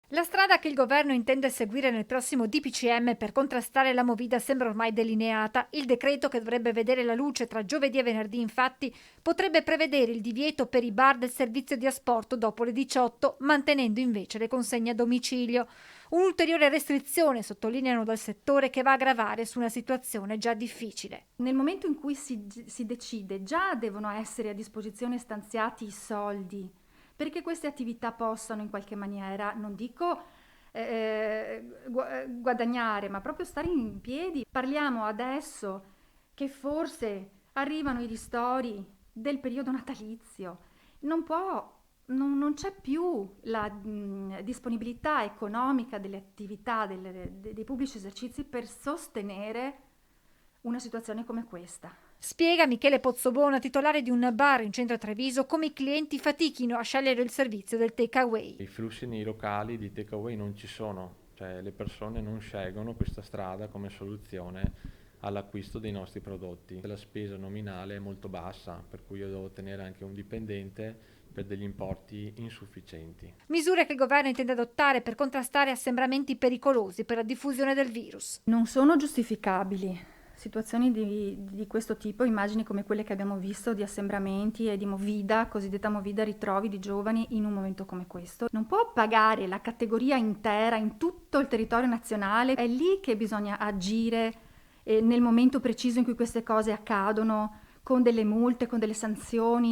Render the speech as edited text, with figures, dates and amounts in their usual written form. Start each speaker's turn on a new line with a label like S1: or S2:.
S1: La strada che il governo intende seguire nel prossimo DPCM per contrastare la movida sembra ormai delineata. Il decreto, che dovrebbe vedere la luce tra giovedì e venerdì, infatti, potrebbe prevedere il divieto per i bar del servizio di asporto dopo le 18, mantenendo invece le consegne a domicilio. Un'ulteriore restrizione, sottolineano dal settore, che va a gravare su una situazione già difficile.
S2: Nel momento in cui si decide, già devono essere a disposizione stanziati i soldi perché queste attività possano in qualche maniera, non dico guadagnare, ma proprio stare in piedi. Parliamo adesso che forse arrivano i ristori del periodo natalizio. Non può, non c'è più la disponibilità economica delle attività, dei pubblici esercizi per sostenere una situazione come questa.
S1: Spiega Michele Pozzobona, titolare di un bar in centro a Treviso, come i clienti fatichino a scegliere il servizio del takeaway.
S3: I flussi nei locali di takeaway non ci sono, cioè le persone non scelgono questa strada come soluzione all'acquisto dei nostri prodotti. La spesa nominale è molto bassa, per cui io devo tenere anche un dipendente per degli importi insufficienti.
S1: Misure che il governo intende adottare per contrastare assembramenti pericolosi per la diffusione del virus.
S2: Non sono giustificabili situazioni di questo tipo, immagini come quelle che abbiamo visto di assembramenti e di movida, cosiddetta movida ritrovi di giovani in un momento come questo. Non può pagare la categoria intera in tutto il territorio nazionale, è lì che bisogna agire nel momento preciso in cui queste cose accadono, con delle multe, con delle sanzioni.